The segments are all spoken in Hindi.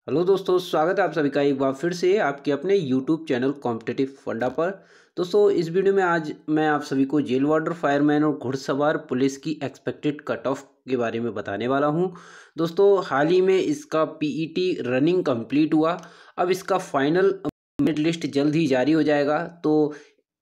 हेलो दोस्तों, स्वागत है आप सभी का एक बार फिर से आपके अपने यूट्यूब चैनल कॉम्पिटिटिव फंडा पर। दोस्तों, इस वीडियो में आज मैं आप सभी को जेल वार्डर, फायरमैन और घुड़सवार पुलिस की एक्सपेक्टेड कट ऑफ के बारे में बताने वाला हूं। दोस्तों, हाल ही में इसका पीईटी रनिंग कंप्लीट हुआ। अब इसका फाइनल मेरिट लिस्ट जल्द ही जारी हो जाएगा, तो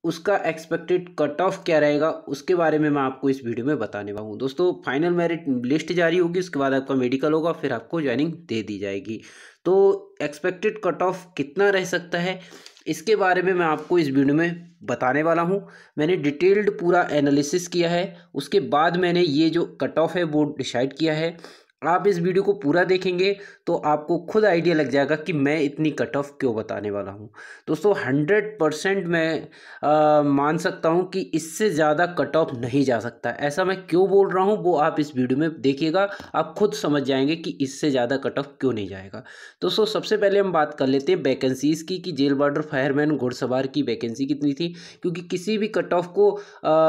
उसका एक्सपेक्टेड कट ऑफ क्या रहेगा उसके बारे में मैं आपको इस वीडियो में बताने वाला हूँ। दोस्तों, फाइनल मेरिट लिस्ट जारी होगी, उसके बाद आपका मेडिकल होगा, फिर आपको ज्वाइनिंग दे दी जाएगी। तो एक्सपेक्टेड कट ऑफ कितना रह सकता है इसके बारे में मैं आपको इस वीडियो में बताने वाला हूँ। मैंने डिटेल्ड पूरा एनालिसिस किया है, उसके बाद मैंने ये जो कट ऑफ है वो डिसाइड किया है। आप इस वीडियो को पूरा देखेंगे तो आपको खुद आइडिया लग जाएगा कि मैं इतनी कट ऑफ क्यों बताने वाला हूँ। दोस्तों, 100% मैं मान सकता हूँ कि इससे ज़्यादा कट ऑफ नहीं जा सकता। ऐसा मैं क्यों बोल रहा हूँ वो आप इस वीडियो में देखिएगा, आप खुद समझ जाएंगे कि इससे ज़्यादा कट ऑफ क्यों नहीं जाएगा। दोस्तों, सबसे पहले हम बात कर लेते हैं वैकेंसीज़ की कि जेल वार्डर, फायरमैन, घुड़सवार की वैकेंसी कितनी थी, क्योंकि किसी भी कट ऑफ को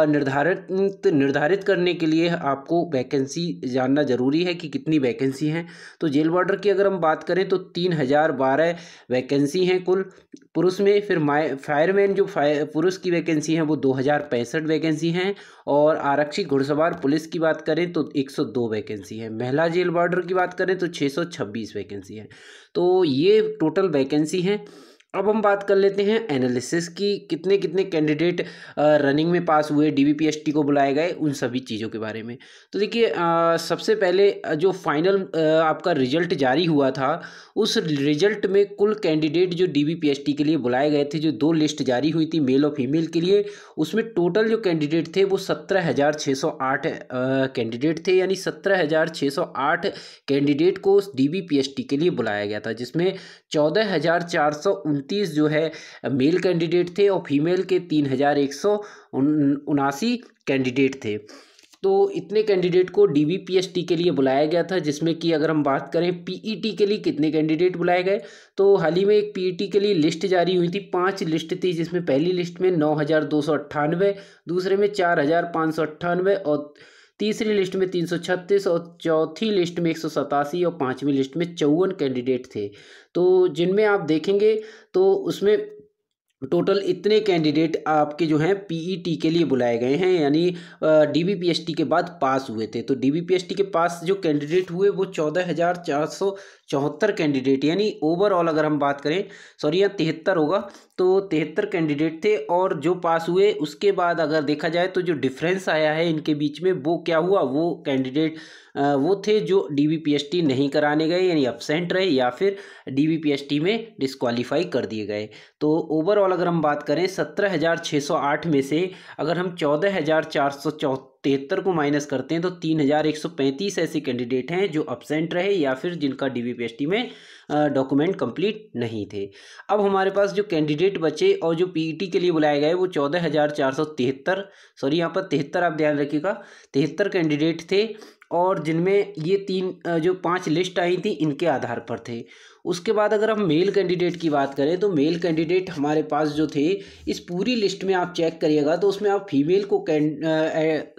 निर्धारित करने के लिए आपको वैकेंसी जानना ज़रूरी है कि कितनी वैकेंसी हैं। तो जेल वार्डर की अगर हम बात करें तो 3012 वैकेंसी हैं कुल पुरुष में। फिर फायरमैन जो पुरुष की वैकेंसी है वो 2065 वैकेंसी हैं। और आरक्षी घुड़सवार पुलिस की बात करें तो 102 वैकेंसी है। महिला जेल वार्डर की बात करें तो 626 वैकेंसी है। तो ये टोटल वैकेंसी हैं। अब हम बात कर लेते हैं एनालिसिस की, कितने कितने कैंडिडेट रनिंग में पास हुए, डीबीपीएसटी को बुलाए गए, उन सभी चीज़ों के बारे में। तो देखिए, सबसे पहले जो फाइनल आपका रिजल्ट जारी हुआ था, उस रिजल्ट में कुल कैंडिडेट जो डीबीपीएसटी के लिए बुलाए गए थे, जो 2 लिस्ट जारी हुई थी मेल और फीमेल के लिए, उसमें टोटल जो कैंडिडेट थे वो 17,608 कैंडिडेट थे। यानी 17,608 कैंडिडेट को उस डीबीपीएसटी के लिए बुलाया गया था, जिसमें 14,429 जो है मेल कैंडिडेट थे और फीमेल के 3,179 कैंडिडेट थे। तो इतने कैंडिडेट को डीबीपीएसटी के लिए बुलाया गया था, जिसमें कि अगर हम बात करें पीईटी के लिए कितने कैंडिडेट बुलाए गए, तो हाल ही में एक पीईटी के लिए लिस्ट जारी हुई थी। 5 लिस्ट थी, जिसमें पहली लिस्ट में 9,298, दूसरे में 4,598 और तीसरी लिस्ट में 336 और चौथी लिस्ट में 187 और पांचवी लिस्ट में 54 कैंडिडेट थे। तो जिनमें आप देखेंगे तो उसमें टोटल इतने कैंडिडेट आपके जो हैं पीईटी के लिए बुलाए गए हैं, यानी डीबीपीएसटी के बाद पास हुए थे। तो डीबीपीएसटी के पास जो कैंडिडेट हुए वो 14,474 कैंडिडेट, यानी ओवरऑल अगर हम बात करें, सॉरी यहाँ 73 होगा, तो 73 कैंडिडेट थे। और जो पास हुए उसके बाद अगर देखा जाए तो जो डिफरेंस आया है इनके बीच में, वो क्या हुआ, वो कैंडिडेट वो थे जो डीबीपीएसटी नहीं कराने गए, यानी एब्सेंट रहे या फिर डीबीपीएसटी में डिस्क्वालीफाई कर दिए गए। तो ओवरऑल अगर हम बात करें 17,608 में से अगर हम 14,473 को माइनस करते हैं तो 3,135 ऐसे कैंडिडेट हैं जो एब्सेंट रहे या फिर जिनका डीबीपीएसटी में डॉक्यूमेंट कंप्लीट नहीं थे। अब हमारे पास जो कैंडिडेट बचे और जो पीईटी के लिए बुलाए गए वो 14,473, सॉरी यहाँ पर 73 आप ध्यान रखिएगा, 73 कैंडिडेट थे। और जिनमें ये 3 जो 5 लिस्ट आई थी इनके आधार पर थे। उसके बाद अगर हम मेल कैंडिडेट की बात करें तो मेल कैंडिडेट हमारे पास जो थे, इस पूरी लिस्ट में आप चेक करिएगा तो उसमें आप फीमेल को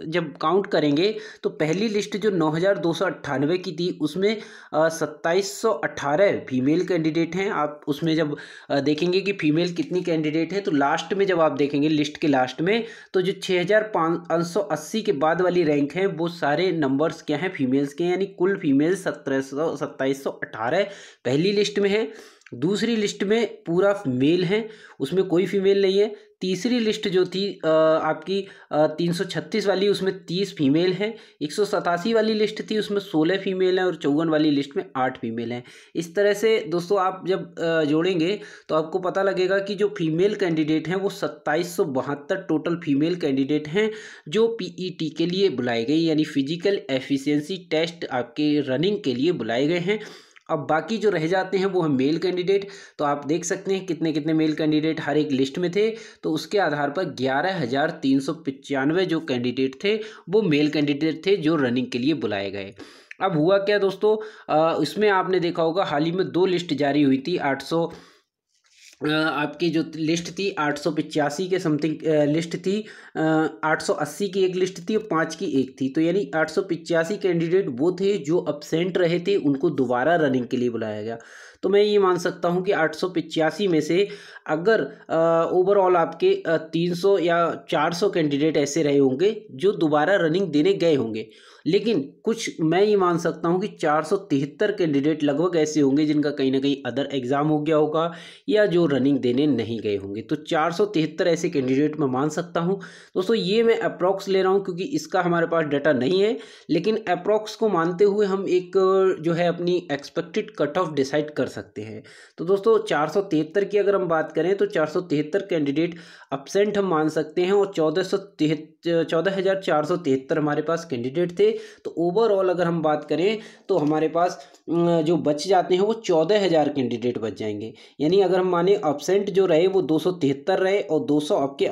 जब काउंट करेंगे तो पहली लिस्ट जो 9,298 की थी उसमें 2,718 फीमेल कैंडिडेट हैं। आप उसमें जब देखेंगे कि फीमेल कितनी कैंडिडेट है, तो लास्ट में जब आप देखेंगे लिस्ट के लास्ट में, तो जो 6,580 के बाद वाली रैंक है वो सारे नंबर्स क्या हैं, फीमेल्स के, यानी कुल फीमेल 2,718 पहली लिस्ट में है। दूसरी लिस्ट में पूरा मेल है, उसमें कोई फीमेल नहीं है। तीसरी लिस्ट जो थी आपकी 336 वाली, उसमें 30 फीमेल हैं। 187 वाली लिस्ट थी, उसमें 16 फीमेल हैं और 54 वाली लिस्ट में 8 फीमेल हैं। इस तरह से दोस्तों आप जब जोड़ेंगे तो आपको पता लगेगा कि जो फीमेल कैंडिडेट हैं वो 2772 टोटल फीमेल कैंडिडेट हैं जो पीईटी के लिए बुलाए गए, यानी फिजिकल एफिशिएंसी टेस्ट आपके रनिंग के लिए बुलाए गए हैं। अब बाकी जो रह जाते हैं वो है मेल कैंडिडेट। तो आप देख सकते हैं कितने कितने मेल कैंडिडेट हर एक लिस्ट में थे। तो उसके आधार पर 11,395 जो कैंडिडेट थे वो मेल कैंडिडेट थे जो रनिंग के लिए बुलाए गए। अब हुआ क्या दोस्तों, इसमें आपने देखा होगा हाल ही में 2 लिस्ट जारी हुई थी। आपकी जो लिस्ट थी 885 के समथिंग लिस्ट थी, 880 की एक लिस्ट थी और 5 की एक थी। तो यानी 885 कैंडिडेट वो थे जो अब्सेंट रहे थे, उनको दोबारा रनिंग के लिए बुलाया गया। तो मैं ये मान सकता हूँ कि 885 में से अगर ओवरऑल आपके 300 या 400 कैंडिडेट ऐसे रहे होंगे जो दोबारा रनिंग देने गए होंगे, लेकिन कुछ मैं ये मान सकता हूँ कि 473 कैंडिडेट लगभग ऐसे होंगे जिनका कहीं ना कहीं अदर एग्ज़ाम हो गया होगा या जो रनिंग देने नहीं गए होंगे। तो 473 ऐसे कैंडिडेट मैं मान सकता हूँ। दोस्तों ये मैं अप्रॉक्स ले रहा हूँ क्योंकि इसका हमारे पास डाटा नहीं है, लेकिन अप्रॉक्स को मानते हुए हम एक जो है अपनी एक्सपेक्टेड कट ऑफ डिसाइड कर सकते हैं। तो दोस्तों 473 की अगर हम बात करें तो 473 कैंडिडेट अपसेंट हम मान सकते हैं और 14,473 हमारे पास कैंडिडेट थे। तो ओवरऑल अगर हम बात करें तो हमारे पास जो बच जाते हैं वो 14,000 कैंडिडेट बच जाएंगे। यानी अगर हम माने अपसेंट जो रहे वो 273 रहे और 200 आपके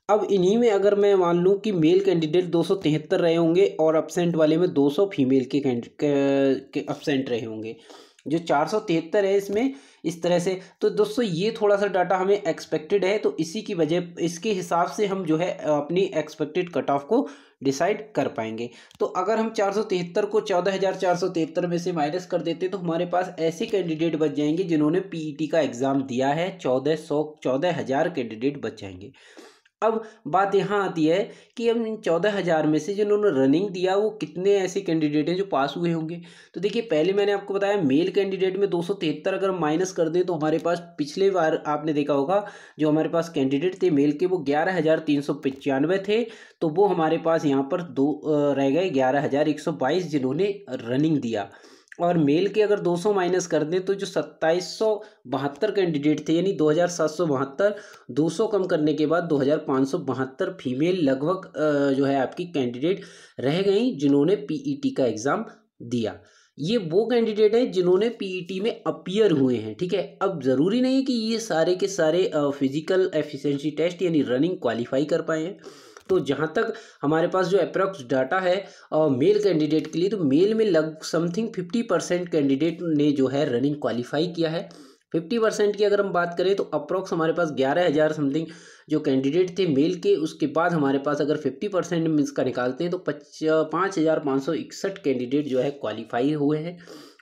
अब इन्हीं में अगर मैं मान लूँ कि मेल कैंडिडेट 273 रहे होंगे और अपसेंट वाले में 200 फीमेल के अपसेंट रहे होंगे, जो 473 है इसमें इस तरह से। तो दोस्तों ये थोड़ा सा डाटा हमें एक्सपेक्टेड है, तो इसी की वजह इसके हिसाब से हम जो है अपनी एक्सपेक्टेड कट ऑफ को डिसाइड कर पाएंगे। तो अगर हम 473 को 14,473 में से माइनस कर देते तो हमारे पास ऐसे कैंडिडेट बच जाएंगे जिन्होंने पीईटी का एग्ज़ाम दिया है, 14,000 कैंडिडेट बच जाएंगे। अब बात यहाँ आती है कि हम इन 14,000 में से जिन्होंने रनिंग दिया वो कितने ऐसे कैंडिडेट हैं जो पास हुए होंगे। तो देखिए पहले मैंने आपको बताया मेल कैंडिडेट में 273 अगर हम माइनस कर दें तो हमारे पास पिछले बार आपने देखा होगा जो हमारे पास कैंडिडेट थे मेल के वो 11,395 थे। तो वो हमारे पास यहाँ पर रह गए 11,122 जिन्होंने रनिंग दिया। और मेल के अगर 200 माइनस कर दें तो जो 2,772 कैंडिडेट थे यानी 2,772, 200 कम करने के बाद 2,572 फीमेल लगभग जो है आपकी कैंडिडेट रह गई जिन्होंने पीईटी का एग्ज़ाम दिया। ये वो कैंडिडेट हैं जिन्होंने पीईटी में अपीयर हुए हैं, ठीक है। अब ज़रूरी नहीं है कि ये सारे के सारे फिजिकल एफिशिएंसी टेस्ट यानी रनिंग क्वालिफाई कर पाए हैं। तो जहाँ तक हमारे पास जो अप्रॉक्स डाटा है मेल कैंडिडेट के लिए, तो मेल में समथिंग 50% कैंडिडेट ने जो है रनिंग क्वालिफाई किया है। 50% की अगर हम बात करें तो अप्रॉक्स हमारे पास 11,000 समथिंग जो कैंडिडेट थे मेल के, उसके बाद हमारे पास अगर 50% में इसका निकालते हैं तो 5,561 कैंडिडेट जो है क्वालिफाई हुए हैं।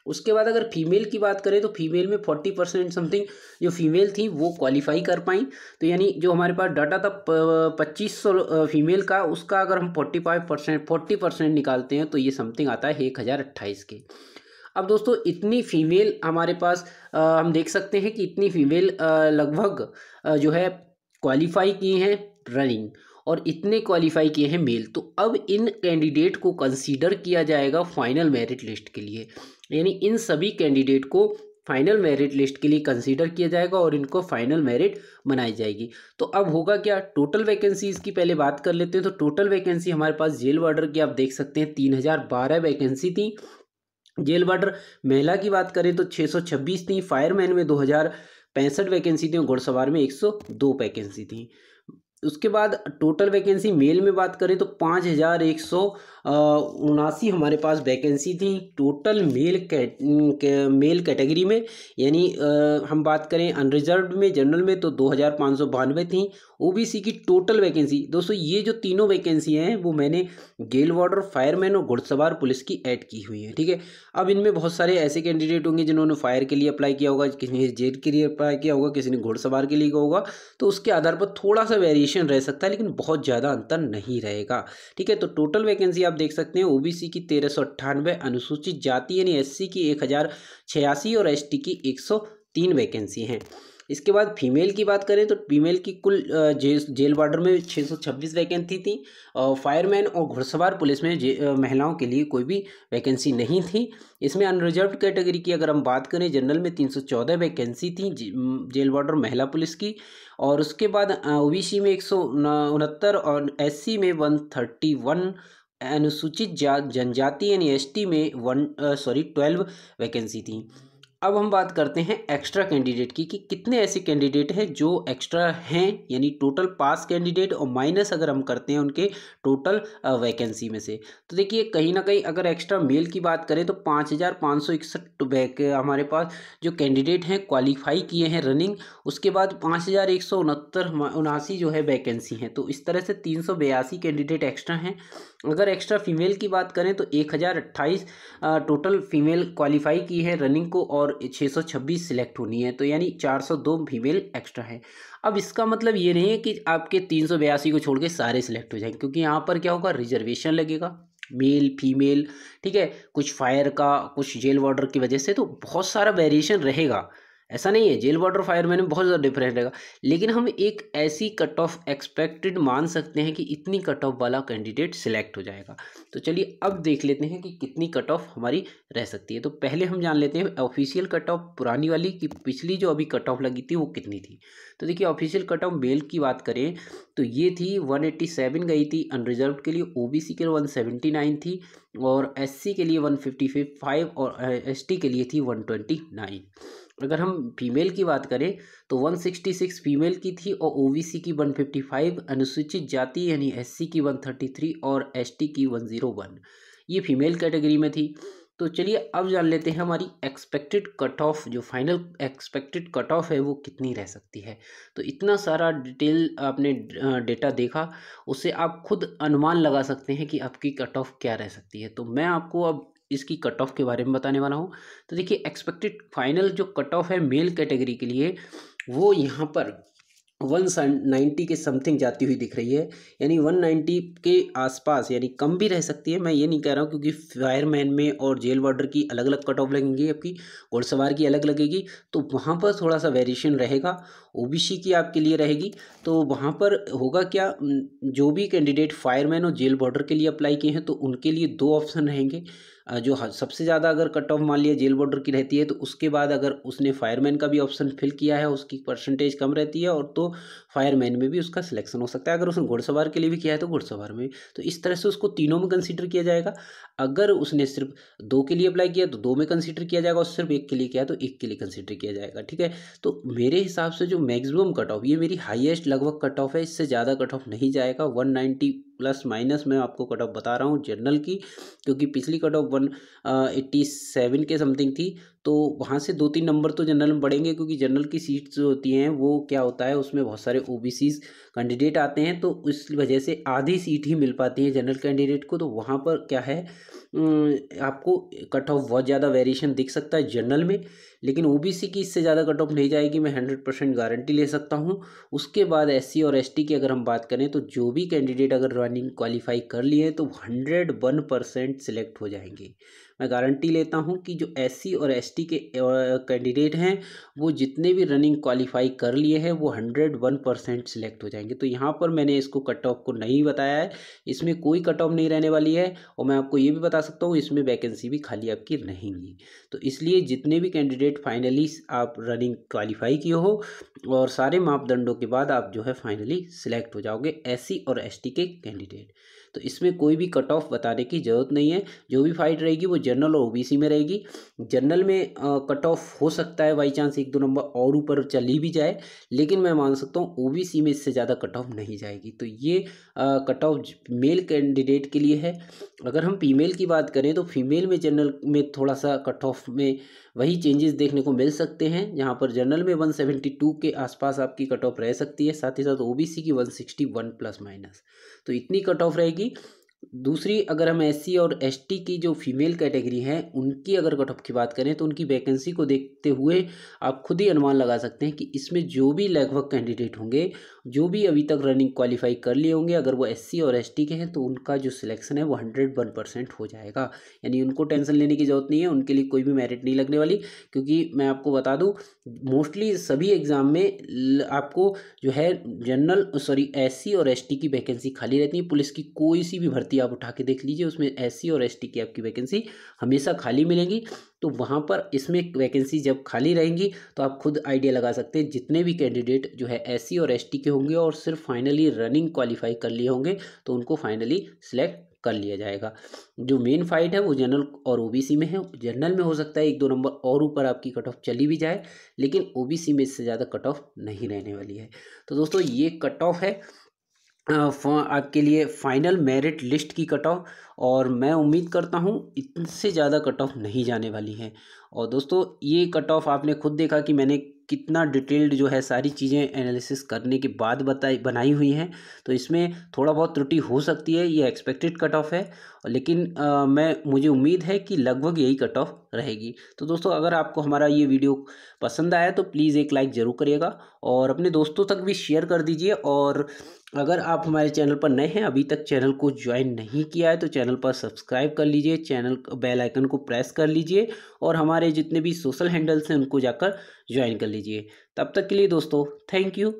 उसके बाद अगर फीमेल की बात करें तो फीमेल में 40% समथिंग जो फीमेल थी वो क्वालिफाई कर पाई। तो यानी जो हमारे पास डाटा था 2,500 फीमेल का, उसका अगर हम 40% निकालते हैं तो ये समथिंग आता है 1,028 के। अब दोस्तों इतनी फीमेल हमारे पास हम देख सकते हैं कि इतनी फीमेल लगभग जो है क्वालिफाई किए हैं रनिंग और इतने क्वालिफाई किए हैं मेल। तो अब इन कैंडिडेट को कंसीडर किया जाएगा फाइनल मेरिट लिस्ट के लिए, यानी इन सभी कैंडिडेट को फाइनल मेरिट लिस्ट के लिए कंसीडर किया जाएगा और इनको फाइनल मेरिट बनाई जाएगी। तो अब होगा क्या, टोटल वैकेंसीज की पहले बात कर लेते हैं। तो टोटल वैकेंसी हमारे पास जेल वार्डर की आप देख सकते हैं 3,012 वैकेंसी थी। जेल वार्डर महिला की बात करें तो 626 थी, फायरमैन में 2,065 वैकेंसी थी और घुड़सवार में 102 वैकेंसी थी। उसके बाद टोटल वैकेंसी मेल में बात करें तो 5,179 हमारे पास वैकेंसी थी टोटल मेल कैटेगरी में। यानी हम बात करें अनरिजर्व्ड में, जनरल में तो 2,592 थी। ओबीसी की टोटल वैकेंसी दोस्तों ये जो तीनों वैकेंसी हैं वो मैंने जेल वार्डर, फायरमैन और घुड़सवार पुलिस की ऐड की हुई है, ठीक है। अब इनमें बहुत सारे ऐसे कैंडिडेट होंगे जिन्होंने फायर के लिए अप्लाई किया होगा, किसी ने जेल के लिए अप्लाई किया होगा, किसी ने घुड़सवार के लिए किया होगा। तो उसके आधार पर थोड़ा सा वेरिएशन रह सकता है लेकिन बहुत ज़्यादा अंतर नहीं रहेगा, ठीक है। तो टोटल वैकेंसी आप देख सकते हैं ओबीसी की 1,398, अनुसूचित जाति यानी एससी की 1,086 और एसटी की 103 वैकेंसी हैं। इसके बाद फीमेल की बात करें तो फीमेल की कुल जेल वार्डर में 626 वैकेंसी थी और फायरमैन और घुड़सवार पुलिस में महिलाओं के लिए कोई भी वैकेंसी नहीं थी। इसमें अनरिजर्व्ड कैटेगरी की अगर हम बात करें जनरल में 314 वैकेंसी थी जेल वार्डर महिला पुलिस की, और उसके बाद ओबीसी में 169 और एससी में 131, अनुसूचित जनजाति यानी एसटी में 12 वैकेंसी थी। अब हम बात करते हैं एक्स्ट्रा कैंडिडेट की कि कितने ऐसे कैंडिडेट हैं जो एक्स्ट्रा हैं, यानी टोटल पास कैंडिडेट और माइनस अगर हम करते हैं उनके टोटल वैकेंसी में से। तो देखिए कहीं ना कहीं अगर एक्स्ट्रा मेल की बात करें तो 5,561 हमारे पास जो कैंडिडेट हैं क्वालिफाई किए हैं रनिंग। उसके बाद 5,169 जो है वैकेंसी हैं। तो इस तरह से 382 कैंडिडेट एक्स्ट्रा हैं अगर एक्स्ट्रा फीमेल की बात करें तो 1028 टोटल फीमेल क्वालिफाई की है रनिंग को और 626 सिलेक्ट होनी है, तो यानी 402 फीमेल एक्स्ट्रा है। अब इसका मतलब ये नहीं है कि आपके 382 को छोड़ के सारे सिलेक्ट हो जाएंगे, क्योंकि यहाँ पर क्या होगा, रिजर्वेशन लगेगा मेल फीमेल, ठीक है, कुछ फायर का, कुछ जेल वार्डर की वजह से, तो बहुत सारा वेरिएशन रहेगा। ऐसा नहीं है, जेल वार्डर फायरमैन में बहुत ज़्यादा डिफरेंस रहेगा, लेकिन हम एक ऐसी कट ऑफ एक्सपेक्टेड मान सकते हैं कि इतनी कट ऑफ वाला कैंडिडेट सिलेक्ट हो जाएगा। तो चलिए अब देख लेते हैं कि कितनी कट ऑफ हमारी रह सकती है। तो पहले हम जान लेते हैं ऑफिशियल कट ऑफ पुरानी वाली की, पिछली जो अभी कट ऑफ लगी थी वो कितनी थी। तो देखिए ऑफिशियल कट ऑफ मेल की बात करें तो ये थी 187 गई थी अनरिजर्व के लिए, ओबीसी के लिए 179 थी, और एससी के लिए 155 और एसटी के लिए थी 129। अगर हम फीमेल की बात करें तो 166 फीमेल की थी और ओबीसी की 155, अनुसूचित जाति यानी एससी की 133 और एसटी की 101, ये फीमेल कैटेगरी में थी। तो चलिए अब जान लेते हैं हमारी एक्सपेक्टेड कट ऑफ, जो फाइनल एक्सपेक्टेड कट ऑफ है वो कितनी रह सकती है। तो इतना सारा डिटेल आपने डेटा देखा, उससे आप खुद अनुमान लगा सकते हैं कि आपकी कट ऑफ क्या रह सकती है। तो मैं आपको अब इसकी कट ऑफ के बारे में बताने वाला हूँ। तो देखिए एक्सपेक्टेड फाइनल जो कट ऑफ है मेल कैटेगरी के लिए, वो यहाँ पर 190 के समथिंग जाती हुई दिख रही है, यानी 190 के आसपास, यानी कम भी रह सकती है, मैं ये नहीं कह रहा हूँ, क्योंकि फायरमैन में और जेल वार्डर की अलग अलग कट ऑफ लगेंगी, आपकी घुड़सवार की अलग लगेगी, तो वहाँ पर थोड़ा सा वेरिएशन रहेगा। ओबीसी की आपके लिए रहेगी, तो वहाँ पर होगा क्या, जो भी कैंडिडेट फायरमैन और जेल वार्डर के लिए अप्लाई किए हैं तो उनके लिए दो ऑप्शन रहेंगे। जो सबसे ज़्यादा अगर कट ऑफ मान लिया जेल बॉर्डर की रहती है, तो उसके बाद अगर उसने फायरमैन का भी ऑप्शन फिल किया है, उसकी परसेंटेज कम रहती है, और तो फायरमैन में भी उसका सिलेक्शन हो सकता है। अगर उसने घुड़सवार के लिए भी किया है तो घुड़सवार में, तो इस तरह से उसको तीनों में कंसीडर किया जाएगा। अगर उसने सिर्फ दो के लिए अप्लाई किया तो दो में कंसीडर किया जाएगा, और सिर्फ एक के लिए किया तो एक के लिए कंसीडर किया जाएगा, ठीक है। तो मेरे हिसाब से जो मैक्सिमम कट ऑफ, ये मेरी हाईएस्ट लगभग कट ऑफ है, इससे ज़्यादा कट ऑफ नहीं जाएगा। 190 प्लस माइनस मैं आपको कट ऑफ बता रहा हूँ जनरल की, क्योंकि पिछली कट ऑफ 187 के समथिंग थी, तो वहाँ से 2-3 नंबर तो जनरल में बढ़ेंगे, क्योंकि जनरल की सीट्स जो होती हैं वो क्या होता है, उसमें बहुत सारे ओबीसीज कैंडिडेट आते हैं, तो इस वजह से आधी सीट ही मिल पाती है जनरल कैंडिडेट को। तो वहाँ पर क्या है, आपको कट ऑफ बहुत ज़्यादा वेरिएशन दिख सकता है जनरल में, लेकिन ओबीसी की इससे ज़्यादा कट ऑफ नहीं जाएगी, मैं 100% गारंटी ले सकता हूँ। उसके बाद एससी और एसटी की अगर हम बात करें तो जो भी कैंडिडेट अगर रनिंग क्वालिफाई कर लिए हैं तो 101% सिलेक्ट हो जाएंगे। मैं गारंटी लेता हूं कि जो एससी और एसटी के कैंडिडेट हैं वो जितने भी रनिंग क्वालिफाई कर लिए हैं वो 101% सिलेक्ट हो जाएंगे। तो यहाँ पर मैंने इसको कट ऑफ को नहीं बताया है, इसमें कोई कट ऑफ नहीं रहने वाली है, और मैं आपको ये भी बता सकता हूँ इसमें वैकेंसी भी खाली आपकी रहेंगी। तो इसलिए जितने भी कैंडिडेट फाइनली आप रनिंग क्वालिफाई किए हो और सारे मापदंडों के बाद आप जो है फाइनली सिलेक्ट हो जाओगे एससी और एसटी के कैंडिडेट। तो इसमें कोई भी कट ऑफ बताने की ज़रूरत नहीं है, जो भी फाइट रहेगी वो जनरल और ओबीसी में रहेगी। जनरल में कट ऑफ हो सकता है बाई चांस 1-2 नंबर और ऊपर चली भी जाए, लेकिन मैं मान सकता हूँ ओबीसी में इससे ज़्यादा कट ऑफ नहीं जाएगी। तो ये कट ऑफ मेल कैंडिडेट के लिए है। अगर हम फीमेल की बात करें तो फीमेल में जनरल में थोड़ा सा कट ऑफ में वही चेंजेस देखने को मिल सकते हैं, जहाँ पर जनरल में 172 के आसपास आपकी कट ऑफ रह सकती है, साथ ही साथ ओबीसी की 161 प्लस माइनस, तो इतनी कट ऑफ रहेगी। दूसरी अगर हम एससी और एसटी की जो फीमेल कैटेगरी है उनकी अगर कट ऑफ की बात करें तो उनकी वैकेंसी को देखते हुए आप खुद ही अनुमान लगा सकते हैं कि इसमें जो भी लगभग कैंडिडेट होंगे, जो भी अभी तक रनिंग क्वालिफाई कर लिए होंगे, अगर वो एससी और एसटी के हैं तो उनका जो सिलेक्शन है वो 101% हो जाएगा। यानी उनको टेंशन लेने की ज़रूरत नहीं है, उनके लिए कोई भी मेरिट नहीं लगने वाली, क्योंकि मैं आपको बता दूं मोस्टली सभी एग्ज़ाम में आपको जो है एससी और एसटी की वैकेंसी खाली रहती है। पुलिस की कोई सी भी भर्ती आप उठा के देख लीजिए, उसमें एससी और एसटी की आपकी वैकेंसी हमेशा खाली मिलेगी। तो वहाँ पर इसमें वैकेंसी जब खाली रहेंगी तो आप खुद आइडिया लगा सकते हैं जितने भी कैंडिडेट जो है एससी और एसटी के होंगे और सिर्फ फाइनली रनिंग क्वालिफाई कर लिए होंगे तो उनको फाइनली सिलेक्ट कर लिया जाएगा। जो मेन फाइट है वो जनरल और ओबीसी में है। जनरल में हो सकता है 1-2 नंबर और ऊपर आपकी कट ऑफ चली भी जाए, लेकिन ओबीसी में इससे ज़्यादा कट ऑफ नहीं रहने वाली है। तो दोस्तों ये कट ऑफ है आपके लिए फाइनल मेरिट लिस्ट की कट ऑफ, और मैं उम्मीद करता हूँ इनसे ज़्यादा कट ऑफ नहीं जाने वाली है। और दोस्तों ये कट ऑफ आपने खुद देखा कि मैंने कितना डिटेल्ड जो है सारी चीज़ें एनालिसिस करने के बाद बनाई हुई हैं। तो इसमें थोड़ा बहुत त्रुटि हो सकती है, ये एक्सपेक्टेड कट ऑफ है, लेकिन मुझे उम्मीद है कि लगभग यही कट ऑफ रहेगी। तो दोस्तों अगर आपको हमारा ये वीडियो पसंद आया तो प्लीज़ एक लाइक ज़रूर करिएगा और अपने दोस्तों तक भी शेयर कर दीजिए। और अगर आप हमारे चैनल पर नए हैं, अभी तक चैनल को ज्वाइन नहीं किया है, तो चैनल पर सब्सक्राइब कर लीजिए, चैनल बेल आइकन को प्रेस कर लीजिए और हमारे जितने भी सोशल हैंडल्स हैं उनको जाकर ज्वाइन कर लीजिए। तब तक के लिए दोस्तों थैंक यू।